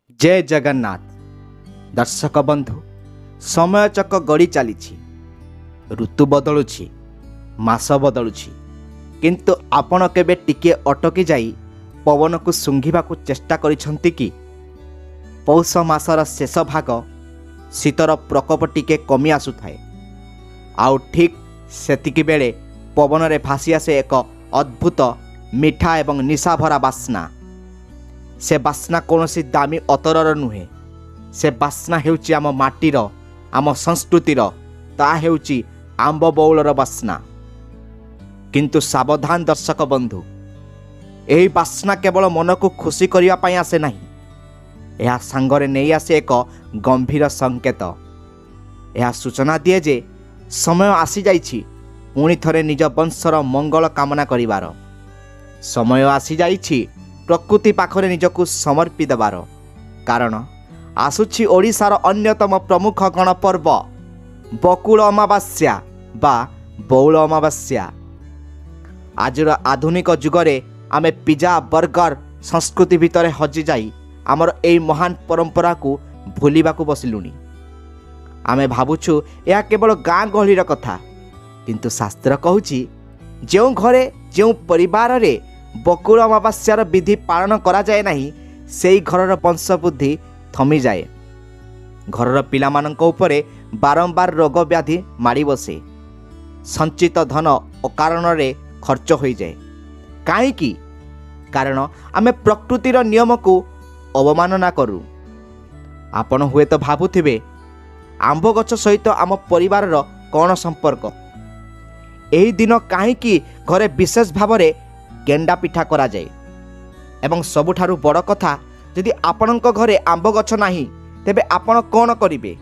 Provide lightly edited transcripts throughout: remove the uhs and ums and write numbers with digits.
जय जगन्नाथ दर्शक बंधु समय चक गड़ी चली ऋतु बदलुछि मास बदलुछि किंतु आपण केबे टिके अटकी जाई पवन को सुंघिबा को चेष्टा करिसंती कि पौष मासर शेष भाग शीतर प्रकोप टिके कमी आसुथाए आउ ठीक सेतिकी बेले पवन रे भासी आसे एक अद्भुत मिठा एवं निशा भरा बास्ना। से बास्ना कौनसी दामी अतरर नुहे, से बास्ना हेउची आम माटीर आम संस्कृतिर ता हेउची आंब बौलर बास्ना। किंतु सावधान दर्शक बंधु, यही बास्ना केवल मन को खुशी करिया पई आसे नहीं, यह सांगरे नहीं आसे एक गंभीर संकेत। यह सूचना दिए जे समय आसी जाइछि पुणी थरे निज वंशर मंगल कामना करिवार समय आसी जाइछि प्रकृति पाखरे निजकु समर्पी देवार। कारण आसुछि ओडिशार अन्यतम प्रमुख गणपर्व बकुल अमावास्या बा बौल अमावास्या। आजर आधुनिक जुगरे आमे पिज्जा बर्गर संस्कृति भितर हजि जाई आमर एई महान परंपरा को भूलिबा को बसिलुनी। आमे भाबुछु यह केवल गाँ गहलीर कथा, किंतु शास्त्र कहूछि जेउ घरे जेउ परिवार रे बकुल अमावास्यार विधि पालन करा जाए नहीं, सेई घरर वंशबुद्धि थमी जाए। घरर पिलामानंक उपरे बारंबार रोग व्याधि माड़ी बसे, संचित धन अकारण रे खर्च हो जाए। काईकि कारण आमे प्रकृतिर नियम को अवमानना करू। आपण हुए तो भाबुथिबे आंब गछ सहित आम परिवार कौन संपर्क, एही दिन काईकि घरे विशेष भावरे गेंडा पिठा करा जाए। एवं सबुठारु बड़ कथा, यदि आपणक घरे आंब गछ नाही तेबे आपण कौन करिवे?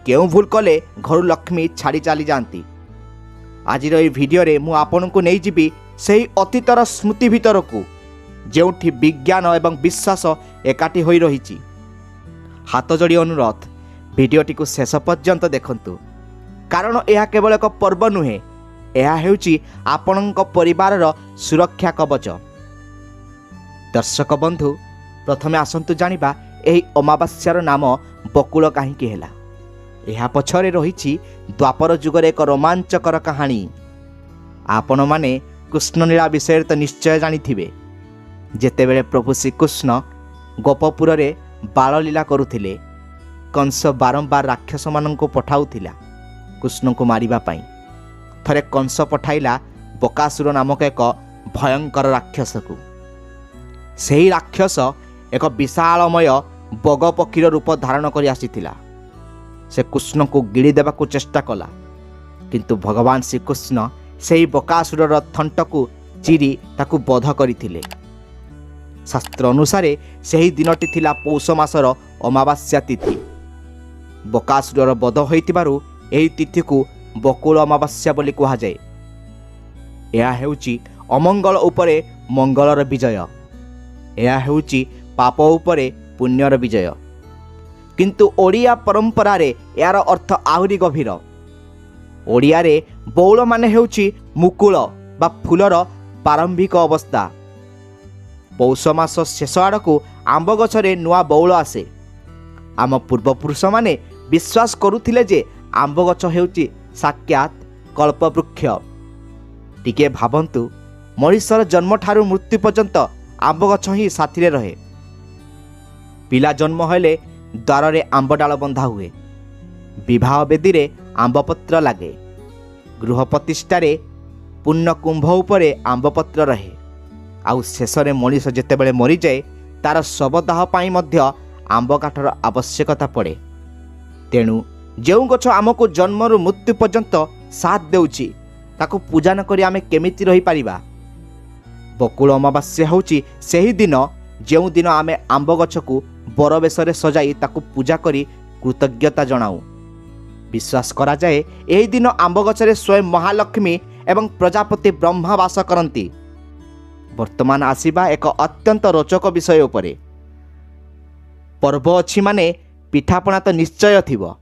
केउ भूल कले घर लक्ष्मी छाड़ी चली जाती। आजिर एई भिडियो रे मु आपणकु नै जिबी सेही अतीतर स्मृति भितर को, जेउठी विज्ञान एवं विश्वास एकाठी होई रहिछि। हाथ जोड़ी अनुरोध, भिडियोटी को शेष पर्यंत देखंतु, कारण यह केवल एक पर्व नुहे, यह हेउची आपणक परिवारर सुरक्षा कवच। दर्शक बंधु, प्रथमे आसंतु जानिबा एही अमावास्यार नाम बकुल काहींकि हेला। यह पछरे रहिछि द्वापर जुगरे एक रोमांचकर कहानी। आपण माने कृष्णलीला विषय तो निश्चय जानिथिबे। जेतेबेले प्रभु श्रीकृष्ण गोपपुर रे बाललीला करुथिले, कंस बारंबार राक्षस मानंको पठाउथिला कृष्ण को मारिबा पई। थरे कंस पठाइला बकासुर नामक एक भयंकर राक्षस को। सेही राक्षस एक विशालमय बग पक्षीर रूप धारण कर आसीथिला। से कृष्ण को गिड़ी देवा को चेष्टा कला, किंतु भगवान श्रीकृष्ण सेही बकासुरर थंट को चिरी ताकू बध करथिले। शास्त्र अनुसार सेही दिनटी थिला पौष मासर अमावास्या तिथि। बकासुरर बध होइतिबारु एही तिथि को बकुल अमावास्या बोली कहा जाए। यह हेउची अमंगल उपरे मंगलर विजय, यह हेउची पाप उपरे पुण्यर विजय। किंतु ओडिया परंपरा रे यार अर्थ आहुरी गभीर। ओडिया रे बौल माने हेउची मुकुल बा फूलर प्रारंभिक अवस्था। पौष मास शेष आड़कू आंब गछरे नुआ बौल आसे। आम पूर्वपुरुष माने विश्वास करुथिले जे आंब गछ हेउची साक्षात कल्पवृक्ष। टिके भाबंतु, मनुष्यर जन्म ठारू मृत्यु पर्यंत आंब गछ ही साथी रहे। पिला जन्म हेले द्वार रे आंब डाल बंधा हुए, विवाह बेदी रे आंबपत्र लागे, गृह प्रतिष्ठा रे पुण्य कुंभ उपरे आंबपत्र रहे। आउ शेष रे मनीष जेतेबेले मरी जाए तार शवदाह पाई मध्य आंब काठर आवश्यकता पड़े। तेणु जेउ गछ आमको जन्मरु मृत्यु पर्यंत साथ देउछि ताकू पूजा न करी आमे केमिति रही पारिबा? बकुल अमावास्या होउछि सेही दिन जेउ दिन आमे आंब गछ को बरवेशरे सजाई ताकू पूजा करी कृतज्ञता जणाऊ। विश्वास करा जाए एही दिन आंब गछरे स्वयं महालक्ष्मी एवं प्रजापति ब्रह्मा वास करंती। वर्तमान आसीबा एक अत्यंत रोचक विषय उपरे। पर्व अछि माने पिठापଣା तो निश्चय थिबो,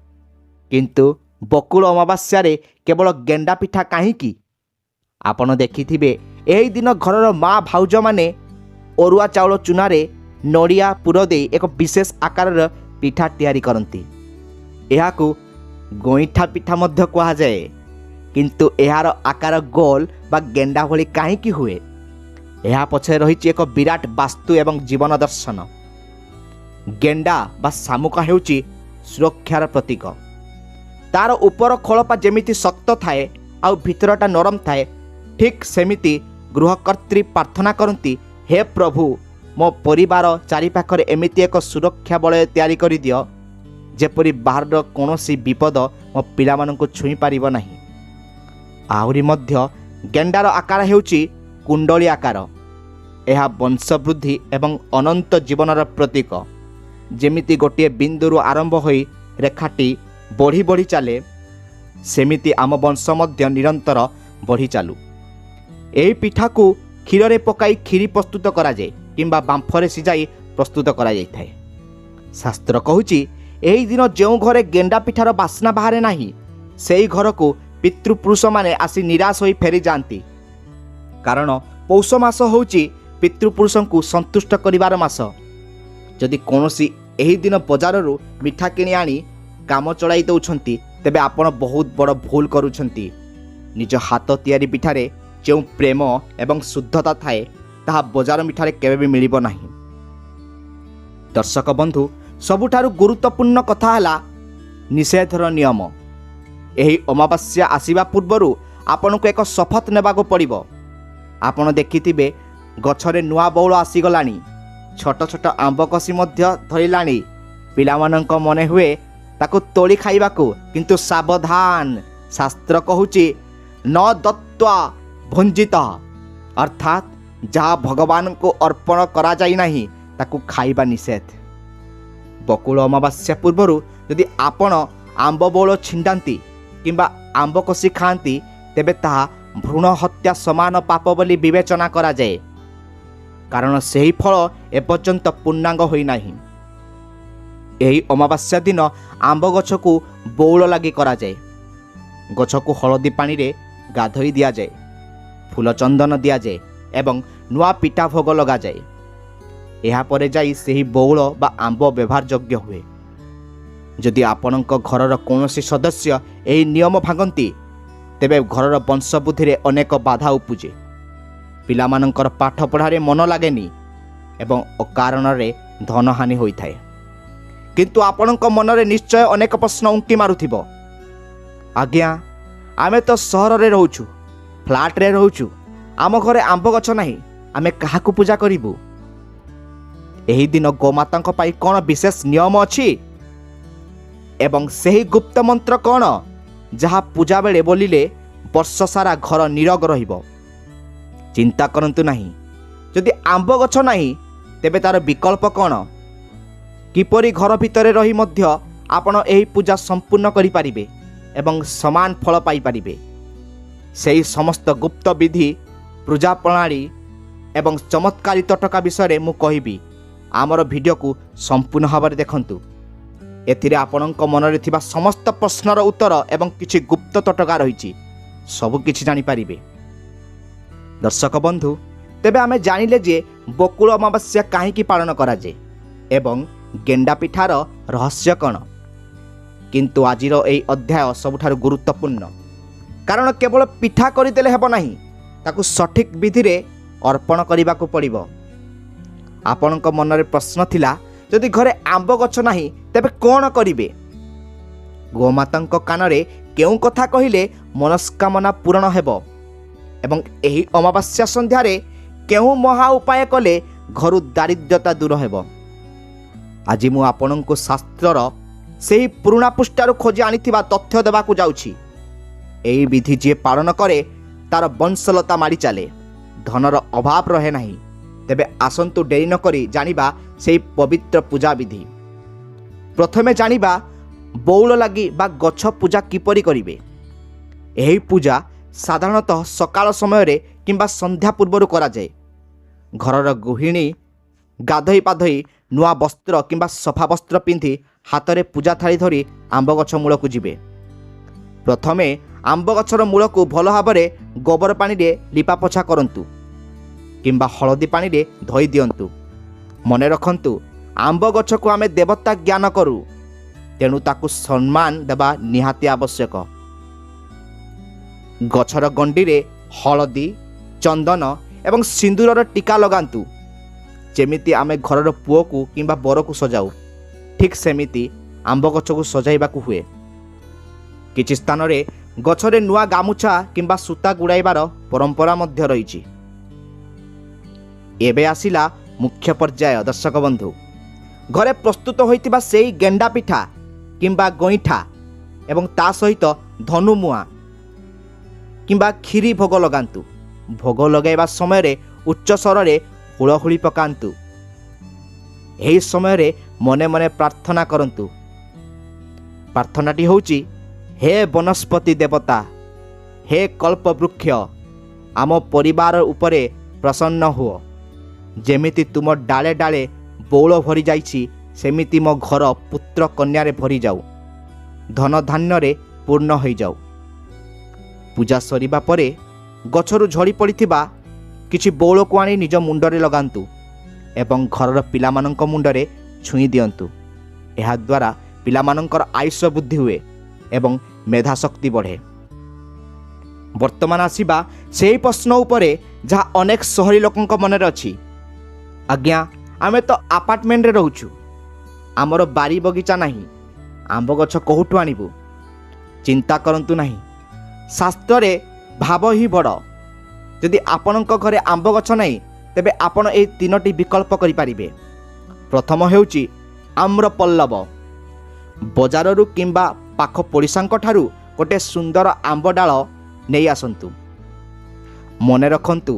किंतु बकुल अमावास्या रे केवल गेंडा पिठा काहींकि? आपण देखिथिबे एही दिन घरर माँ भाउज माने अरुआ चाउल चूना रे नड़िया पुर दे एक विशेष आकार पिठा तैयारी करती। यह गईठा पिठा मध्य कहा जाए, किंतु यार आकार गोल बा गेंडा भली कहीं हुए, यह पछे रही एक विराट वास्तु एवं जीवन दर्शन। गेंडा बा शामुका हेउची सुरक्षार प्रतीक। तार ऊपर खोलपा जेमिति शक्त थाए आ भितरटा नरम थाए, ठीक सेमिति गृहकर्त्री प्रार्थना करती, हे प्रभु मो परिवार चारिपाखरे एमिति एक सुरक्षा बलय तैयारी करि दियो जेपरि बाहर कौनसी विपद मो पिलामानंकु छुई पारिबो नाही। आहुरी मध्य गेंडार आकार हेउची कुंडली आकार। यह वंशवृद्धि एवं अनंत जीवनर प्रतीक। जेमिति गोटे बिंदुरु आरंभ होई रेखाटी बढ़ी बढ़ी चले, सेमिति आम वंश मध्य निरंतर बढ़ी चालू। एही पिठा को क्षीर रे पकाई खीरी प्रस्तुत करा जाए किंबा बांफरे सिजाई प्रस्तुत करा जाय थाए। शास्त्र कहूची एही दिन जो घरे गेंडा पिठार बास्ना बाहरे नाही, सेही घर को पितृपुरुष माने आसी निराश होई फेरी जाती। कारण पौष मास होची पितृपुरुषों को संतुष्ट करिवार मास। जदि कौनसी एही दिन बजाररू मिठा किणी आनी काम चलाई दउछंती, तेबे आपण बहुत बड़ भूल करूछंती। निज हाथ तैयारी पिठारे जो प्रेम एवं शुद्धता थाए ताहा बजार मिठारे केबे भी मिलिबो नाही। दर्शक बंधु, सबुठारु गुरुत्वपूर्ण कथा हला निषेधर नियम। एही अमावास्या आसीबा पूर्वरु आपनको एक शपथ नेबाको पड़िबो। आपण देखिथिबे गछरे नुआ बौल आसीगलानी, छोट छोट आंब कसी मध्य धरिलानी। पिलामानंक मने हुए ताको तोड़ी खाइबाकू, किंतु सावधान, शास्त्र कहूची न दत्वा भुंजित, अर्थात जहाँ भगवान को अर्पण करा जाई नाही ताकू खाइबा निषेध। बकुल अमावास्या पूर्वरु यदि आपण आंब बौल छिंडांती किंबा आंब कसी खाती, तेबे ताहा भ्रूण हत्या समान पाप बोली विवेचना करा जाए, कारण सेही फल एपर्यंत पूर्णांग होई नाही। एही अमावास्या दिन आंब गछ को बौल लगी करा जाए। गछ को हलदी पानी रे गाधोई दिया जाए, फूल चंदन दिया जाए एवं नुआ पिठा भोग लगा जाए। यह परे जाई सेही बौल बा आंब व्यवहार योग्य हुए। जदि आपणक घरर कौनसी सदस्य एही नियम भांगती, तेबे घरर वंशवृद्धि रे अनेक बाधा उपजे। पिलामानंकर पाठ पढ़ारे मन लागेनी एवं अकारण रे धनहानि होइथाए। किंतु आपणक मनरे निश्चय अनेक प्रश्न उंकी मारुथिबो। आज्ञा, आमे तो सहर रे रहूछु, फ्लैट रे रहूछु, आम घरे आंब गछ नाही, आमे काहाकू पूजा करिबु? एही दिन गोमातांक पाई कोन विशेष नियम अछि एवं सेही गुप्त मंत्र कोन जहा पूजा बेले बोलिले वर्ष सारा घर निरोग रहिबो? चिंता करंतु नाही। जदि आंब गछ नाही, तेबे तार विकल्प कोन? किपरि घर भितरे रही मध्य आपण एही पूजा संपूर्ण करि पारिबे एवं समान फल पाई पारिबे? सेही समस्त गुप्त विधि, पूजा प्रणाली एवं चमत्कारी तटका विषय मु कहिबी। आमर वीडियो को संपूर्ण भाव देखंतु। एथिरे आपणक मनरे थिबा समस्त प्रश्नर उत्तर एवं किछि गुप्त तटका रहिछि, सब किछि जानि पारिबे। दर्शक बंधु, तेबे आमे जानिले जे बकुल अमावास्या काहेकि पालन करा जाए एवं गेंडा पिठार रहस्य कौन। किंतु आजिर एही अध्याय सबुठारु गुरुत्वपूर्ण, कारण केवल पिठा करदेले हेब नाही, ताकू सठिक विधि रे अर्पण करिबाकू पड़िबो। आपणक मनरे प्रश्न थिला, जदि घरे आंब गछ नाही तेबे कोन करिबे? गोमातांक कानरे केउ कथा कहिले मनस्कामना पूर्ण हेबो एवं एही अमावास्या संध्यारे केउ महा उपाय कले घरु दारिद्र्यता दूर हेबो? आज मु आपणको शास्त्रर सेही पुराणा पृष्ठारु खोजी आनिथिबा तथ्य देबाकू जाउछि। एही विधि जे पालन करे तार वंशलता मारी चले, धनर अभाव रहे नाही। तेबे आसंतु डेरी न करी जानिबा सेही पवित्र पूजा विधि। प्रथमे जानिबा बौल लगी बा गछ पूजा किपरि करिवे। एही पूजा साधारणतः सकाळ समय रे किंबा संध्या पूर्वरु करा जाए। घरर गृहिणी गाधोई पाधोई नुआ वस्त्र किंबा सफा वस्त्र पिंधि हाथ में पूजा थाली धरी आंब गछ मूल को जीवे। प्रथमे आंब गछर मूल को भल भाव में गोबर पानी रे लिपा पोछा करंतु किंबा हलदी पानी रे धोई दियंतु। ମନେ ରଖନ୍ତୁ, ଆମ୍ବ ଗଛକୁ ଆମେ ଦେବତା ଜ୍ଞାନ କରୁ, ତେଣୁ ତାକୁ ସମ୍ମାନ ଦେବା ନିହାତି ଆବଶ୍ୟକ। ଗଛର ଗଣ୍ଡିରେ ହଳଦୀ, ଚନ୍ଦନ ଏବଂ ସିନ୍ଦୁରର ଟୀକା ଲଗାନ୍ତୁ। ଯେମିତି ଆମେ ଘରର ପୁଅକୁ କିମ୍ବା ବରକୁ ସଜାଉ, ଠିକ୍ ସେମିତି ଆମ୍ବ ଗଛକୁ ସଜାଇବାକୁ ହୁଏ। କିଛି ସ୍ଥାନରେ ଗଛରେ ନୂଆ ଗାମୁଛା କିମ୍ବା ସୂତା ଗୁଡ଼ାଇବାର ପରମ୍ପରା ମଧ୍ୟ ରହିଛି। ଏବେ ଆସିଲା ମୁଖ୍ୟ ପର୍ଯ୍ୟାୟ। ଦର୍ଶକ ବନ୍ଧୁ, ଘରେ ପ୍ରସ୍ତୁତ ହୋଇଥିବା ସେହି ଗେଣ୍ଡା ପିଠା କିମ୍ବା ଗଇଁଠା ଏବଂ ତା ସହିତ ଧନୁମୁଆଁ କିମ୍ବା କ୍ଷୀରି ଭୋଗ ଲଗାନ୍ତୁ। ଭୋଗ ଲଗାଇବା ସମୟରେ ଉଚ୍ଚ ସ୍ୱରରେ ହୁଳହୁଳି ପକାନ୍ତୁ। ଏହି ସମୟରେ ମନେ ମନେ ପ୍ରାର୍ଥନା କରନ୍ତୁ। ପ୍ରାର୍ଥନାଟି ହେଉଛି, ହେ ବନସ୍ପତି ଦେବତା, ହେ କଳ୍ପବୃକ୍ଷ, ଆମ ପରିବାର ଉପରେ ପ୍ରସନ୍ନ ହୁଅ। ଯେମିତି ତୁମ ଡାଳେ ଡାଳେ ବଉଳ ଭରିଯାଇଛି, ସେମିତି ମୋ ଘର ପୁତ୍ର କନ୍ୟାରେ ଭରିଯାଉ, ଧନଧାନ୍ୟରେ ପୂର୍ଣ୍ଣ ହୋଇଯାଉ। ପୂଜା ସରିବା ପରେ ଗଛରୁ ଝଡ଼ି ପଡ଼ିଥିବା କିଛି ବଉଳକୁ ଆଣି ନିଜ ମୁଣ୍ଡରେ ଲଗାନ୍ତୁ ଏବଂ ଘରର ପିଲାମାନଙ୍କ ମୁଣ୍ଡରେ ଛୁଇଁ ଦିଅନ୍ତୁ। ଏହାଦ୍ୱାରା ପିଲାମାନଙ୍କର ଆୟୁଷ ବୃଦ୍ଧି ହୁଏ ଏବଂ ମେଧାଶକ୍ତି ବଢ଼େ। ବର୍ତ୍ତମାନ ଆସିବା ସେହି ପ୍ରଶ୍ନ ଉପରେ ଯାହା ଅନେକ ସହରୀ ଲୋକଙ୍କ ମନରେ ଅଛି। ଆଜ୍ଞା, ଆମେ ତ ଆପାର୍ଟମେଣ୍ଟରେ ରହୁଛୁ, ଆମର ବାରି ବଗିଚା ନାହିଁ, ଆମ୍ବ ଗଛ କେଉଁଠୁ ଆଣିବୁ? ଚିନ୍ତା କରନ୍ତୁ ନାହିଁ, ଶାସ୍ତ୍ରରେ ଭାବ ହିଁ ବଡ଼। ଯଦି ଆପଣଙ୍କ ଘରେ ଆମ୍ବ ଗଛ ନାହିଁ, ତେବେ ଆପଣ ଏହି 3ଟି ବିକଳ୍ପ କରିପାରିବେ। ପ୍ରଥମ ହେଉଛି ଆମ୍ରପଲ୍ଲବ। ବଜାରରୁ କିମ୍ବା ପାଖ ପଡ଼ିଶାଙ୍କ ଠାରୁ ଗୋଟିଏ ସୁନ୍ଦର ଆମ୍ବ ଡାଳ ନେଇ ଆସନ୍ତୁ। ମନେ ରଖନ୍ତୁ,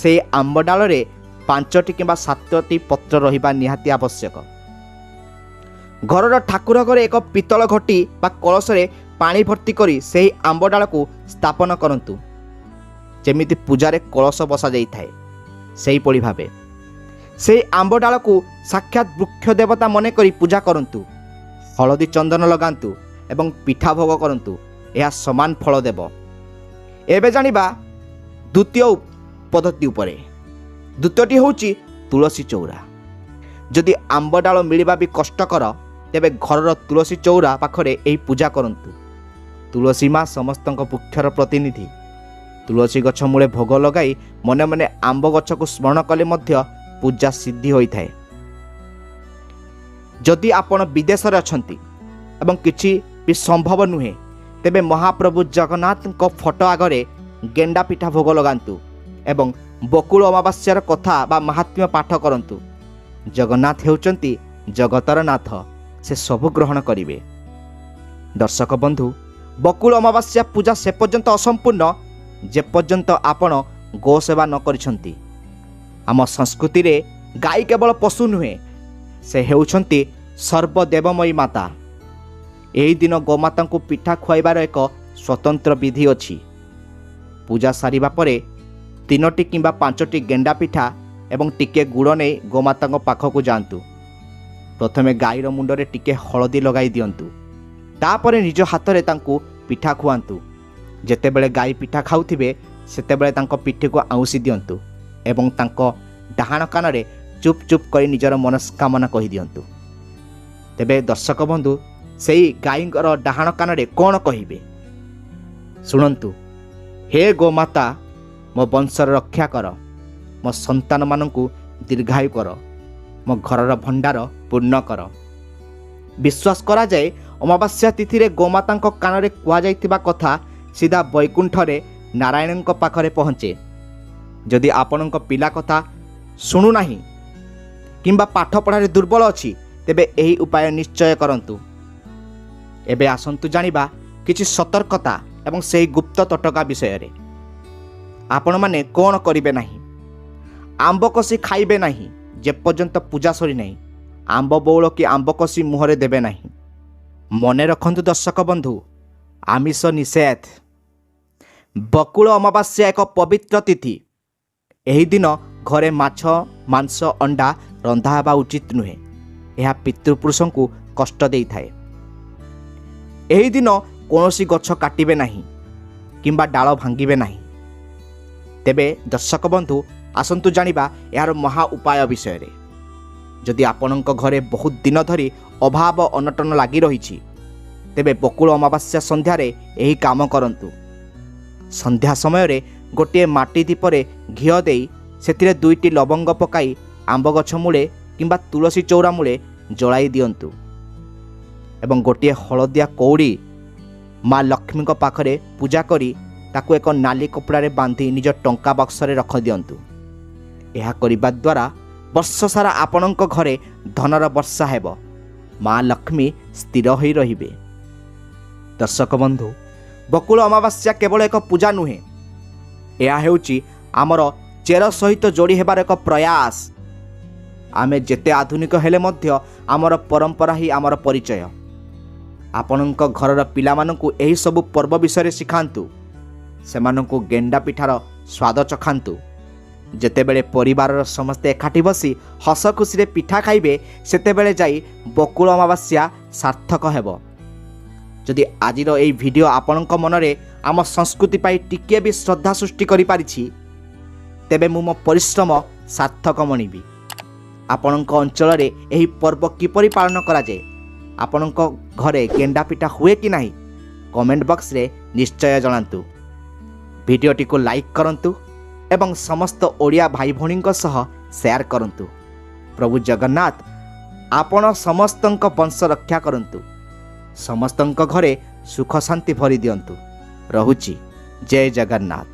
ସେହି ଆମ୍ବ ଡାଳରେ 5ଟି କିମ୍ବା 7ଟି ପତ୍ର ରହିବା ନିହାତି ଆବଶ୍ୟକ। ଘରର ଠାକୁର ଘରେ ଏକ ପିତ୍ତଳ ଘଟି ବା କଳସରେ ପାଣି ଭର୍ତ୍ତି କରି ସେହି ଆମ୍ବ ଡାଳକୁ ସ୍ଥାପନ କରନ୍ତୁ। ଯେମିତି ପୂଜାରେ କଳସ ବସାଯାଇଥାଏ, ସେହିପରି ଭାବେ ସେହି ଆମ୍ବ ଡାଳକୁ ସାକ୍ଷାତ ବୃକ୍ଷ ଦେବତା ମନେକରି ପୂଜା କରନ୍ତୁ। ହଳଦୀ ଚନ୍ଦନ ଲଗାନ୍ତୁ ଏବଂ ପିଠା ଭୋଗ କରନ୍ତୁ। ଏହା ସମାନ ଫଳ ଦେବ। ଏବେ ଜାଣିବା ଦ୍ୱିତୀୟ ପଦ୍ଧତି ଉପରେ। ଦ୍ୱିତୀୟଟି ହେଉଛି ତୁଳସୀ ଚଉରା। ଯଦି ଆମ୍ବ ଡାଳ ମିଳିବା ବି କଷ୍ଟକର, ତେବେ ଘରର ତୁଳସୀ ଚଉରା ପାଖରେ ଏହି ପୂଜା କରନ୍ତୁ। ତୁଳସୀ ମା ସମସ୍ତଙ୍କ ବୃକ୍ଷର ପ୍ରତିନିଧି। ତୁଳସୀ ଗଛ ମୂଳେ ଭୋଗ ଲଗାଇ ମନେ ମନେ ଆମ୍ବ ଗଛକୁ ସ୍ମରଣ କଲେ ମଧ୍ୟ ପୂଜା ସିଦ୍ଧି ହୋଇଥାଏ। ଯଦି ଆପଣ ବିଦେଶରେ ଅଛନ୍ତି ଏବଂ କିଛି ବି ସମ୍ଭବ ନୁହେଁ, ତେବେ ମହାପ୍ରଭୁ ଜଗନ୍ନାଥଙ୍କ ଫଟୋ ଆଗରେ ଗେଣ୍ଡା ପିଠା ଭୋଗ ଲଗାନ୍ତୁ ଏବଂ ବକୁଳ ଅମାବାସ୍ୟାର କଥା ବା ମାହାତ୍ମ୍ୟ ପାଠ କରନ୍ତୁ। ଜଗନ୍ନାଥ ହେଉଛନ୍ତି ଜଗତର ନାଥ, ସେ ସବୁ ଗ୍ରହଣ କରିବେ। ଦର୍ଶକ ବନ୍ଧୁ, ବକୁଳ ଅମାବାସ୍ୟା ପୂଜା ସେ ପର୍ଯ୍ୟନ୍ତ ଅସମ୍ପୂର୍ଣ୍ଣ ଯେପର୍ଯ୍ୟନ୍ତ ଆପଣ ଗୋସେବା ନ କରିଛନ୍ତି। ଆମ ସଂସ୍କୃତିରେ ଗାଈ କେବଳ ପଶୁ ନୁହେଁ, ସେ ହେଉଛନ୍ତି ସର୍ବଦେବମୟୀ ମାତା। ଏହି ଦିନ ଗୋମାତାଙ୍କୁ ପିଠା ଖୁଆଇବାର ଏକ ସ୍ୱତନ୍ତ୍ର ବିଧି ଅଛି। ପୂଜା ସାରିବା ପରେ 3ଟି କିମ୍ବା 5ଟି ଗେଣ୍ଡା ପିଠା ଏବଂ ଟିକେ ଗୁଡ଼ ନେଇ ଗୋମାତାଙ୍କ ପାଖକୁ ଯାଆନ୍ତୁ। ପ୍ରଥମେ ଗାଈର ମୁଣ୍ଡରେ ଟିକେ ହଳଦୀ ଲଗାଇ ଦିଅନ୍ତୁ। ତାପରେ ନିଜ ହାତରେ ତାଙ୍କୁ ପିଠା ଖୁଆନ୍ତୁ। ଯେତେବେଳେ ଗାଈ ପିଠା ଖାଉଥିବେ, ସେତେବେଳେ ତାଙ୍କ ପିଠିକୁ ଆଉଁସି ଦିଅନ୍ତୁ ଏବଂ ତାଙ୍କ ଡାହାଣ କାନରେ ଚୁପ୍ ଚୁପ୍ କରି ନିଜର ମନସ୍କାମନା କହିଦିଅନ୍ତୁ। ତେବେ ଦର୍ଶକ ବନ୍ଧୁ, ସେହି ଗାଈଙ୍କର ଡାହାଣ କାନରେ କ'ଣ କହିବେ? ଶୁଣନ୍ତୁ, ହେ ଗୋମାତା, ମୋ ବଂଶର ରକ୍ଷା କର, ମୋ ସନ୍ତାନମାନଙ୍କୁ ଦୀର୍ଘାୟୁ କର, ମୋ ଘରର ଭଣ୍ଡାର ପୂର୍ଣ୍ଣ କର। ବିଶ୍ୱାସ କରାଯାଏ, ଅମାବାସ୍ୟା ତିଥିରେ ଗୋମାତାଙ୍କ କାନରେ କୁହାଯାଇଥିବା କଥା ସିଧା ବୈକୁଣ୍ଠରେ ନାରାୟଣଙ୍କ ପାଖରେ ପହଞ୍ଚେ। ଯଦି ଆପଣଙ୍କ ପିଲା କଥା ଶୁଣୁନାହିଁ କିମ୍ବା ପାଠପଢ଼ାରେ ଦୁର୍ବଳ ଅଛି, ତେବେ ଏହି ଉପାୟ ନିଶ୍ଚୟ କରନ୍ତୁ। ଏବେ ଆସନ୍ତୁ ଜାଣିବା କିଛି ସତର୍କତା ଏବଂ ସେହି ଗୁପ୍ତ ତଟକା ବିଷୟରେ। ଆପଣମାନେ କ'ଣ କରିବେ ନାହିଁ? ଆମ୍ବ କଷି ଖାଇବେ ନାହିଁ ଯେପର୍ଯ୍ୟନ୍ତ ପୂଜା ସରିନାହିଁ। ଆମ୍ବ ବଉଳ କି ଆମ୍ବ କଷି ମୁହଁରେ ଦେବେ ନାହିଁ। ମନେ ରଖନ୍ତୁ ଦର୍ଶକ ବନ୍ଧୁ, ଆମିଷ ନିଷେଧ। ବକୁଳ ଅମାବାସ୍ୟା ଏକ ପବିତ୍ର ତିଥି। ଏହି ଦିନ ଘରେ ମାଛ, ମାଂସ, ଅଣ୍ଡା ରନ୍ଧା ହେବା ଉଚିତ ନୁହେଁ। ଏହା ପିତୃପୁରୁଷଙ୍କୁ କଷ୍ଟ ଦେଇଥାଏ। ଏହି ଦିନ କୌଣସି ଗଛ କାଟିବେ ନାହିଁ କିମ୍ବା ଡାଳ ଭାଙ୍ଗିବେ ନାହିଁ। ତେବେ ଦର୍ଶକ ବନ୍ଧୁ, ଆସନ୍ତୁ ଜାଣିବା ଏହାର ମହା ଉପାୟ ବିଷୟରେ। ଯଦି ଆପଣଙ୍କ ଘରେ ବହୁତ ଦିନ ଧରି ଅଭାବ ଅନଟନ ଲାଗି ରହିଛି ତେବେ ବକୁଳ ଅମାବାସ୍ୟା ସନ୍ଧ୍ୟାରେ ଏହି କାମ କରନ୍ତୁ। ସନ୍ଧ୍ୟା ସମୟରେ ଗୋଟିଏ ମାଟି ଦୀପରେ ଘିଅ ଦେଇ ସେଥିରେ 2ଟି ଲବଙ୍ଗ ପକାଇ ଆମ୍ବ ଗଛ ମୂଳେ କିମ୍ବା ତୁଳସୀ ଚଉରା ମୂଳେ ଜଳାଇ ଦିଅନ୍ତୁ ଏବଂ ଗୋଟିଏ ହଳଦିଆ କଉଡ଼ି ମା ଲକ୍ଷ୍ମୀଙ୍କ ପାଖରେ ପୂଜା କରି ତାକୁ ଏକ ନାଲି କପଡ଼ାରେ ବାନ୍ଧି ନିଜ ଟଙ୍କା ବାକ୍ସରେ ରଖିଦିଅନ୍ତୁ। ଏହା କରିବା ଦ୍ୱାରା ବର୍ଷ ସାରା ଆପଣଙ୍କ ଘରେ ଧନର ବର୍ଷା ହେବ, ମା ଲକ୍ଷ୍ମୀ ସ୍ଥିର ହୋଇ ରହିବେ। ଦର୍ଶକ ବନ୍ଧୁ, ବକୁଳ ଅମାବାସ୍ୟା କେବଳ ଏକ ପୂଜା ନୁହେଁ, ଏହା ହେଉଛି ଆମର ଚେର ସହିତ ଯୋଡ଼ି ହେବାର ଏକ ପ୍ରୟାସ। ଆମେ ଯେତେ ଆଧୁନିକ ହେଲେ ମଧ୍ୟ ଆମର ପରମ୍ପରା ହିଁ ଆମର ପରିଚୟ। ଆପଣଙ୍କ ଘରର ପିଲାମାନଙ୍କୁ ଏହିସବୁ ପର୍ବ ବିଷୟରେ ଶିଖାନ୍ତୁ, ସେମାନଙ୍କୁ ଗେଣ୍ଡା ପିଠାର ସ୍ୱାଦ ଚଖାନ୍ତୁ। ଯେତେବେଳେ ପରିବାରର ସମସ୍ତେ ଏକାଠି ବସି ହସ ଖୁସିରେ ପିଠା ଖାଇବେ ସେତେବେଳେ ଯାଇ ବକୁଳ ଅମାବାସ୍ୟା ସାର୍ଥକ ହେବ। ଯଦି ଆଜିର ଏହି ଭିଡ଼ିଓ ଆପଣଙ୍କ ମନରେ ଆମ ସଂସ୍କୃତି ପାଇଁ ଟିକିଏ ବି ଶ୍ରଦ୍ଧା ସୃଷ୍ଟି କରିପାରିଛି ତେବେ ମୁଁ ମୋ ପରିଶ୍ରମ ସାର୍ଥକ ମଣିବି। ଆପଣଙ୍କ ଅଞ୍ଚଳରେ ଏହି ପର୍ବ କିପରି ପାଳନ କରାଯାଏ, ଆପଣଙ୍କ ଘରେ ଗେଣ୍ଡା ପିଠା ହୁଏ କି ନାହିଁ, କମେଣ୍ଟ ବକ୍ସରେ ନିଶ୍ଚୟ ଜଣାନ୍ତୁ। ଭିଡ଼ିଓଟିକୁ ଲାଇକ୍ କରନ୍ତୁ ଏବଂ ସମସ୍ତ ଓଡ଼ିଆ ଭାଇ ଭଉଣୀଙ୍କ ସହ ସେୟାର କରନ୍ତୁ। ପ୍ରଭୁ ଜଗନ୍ନାଥ ଆପଣ ସମସ୍ତଙ୍କ ବଂଶ ରକ୍ଷା କରନ୍ତୁ, ସମସ୍ତଙ୍କ ଘରେ ସୁଖ ଶାନ୍ତି ଭରି ଦିଅନ୍ତୁ। ରହୁଛି, ଜୟ ଜଗନ୍ନାଥ।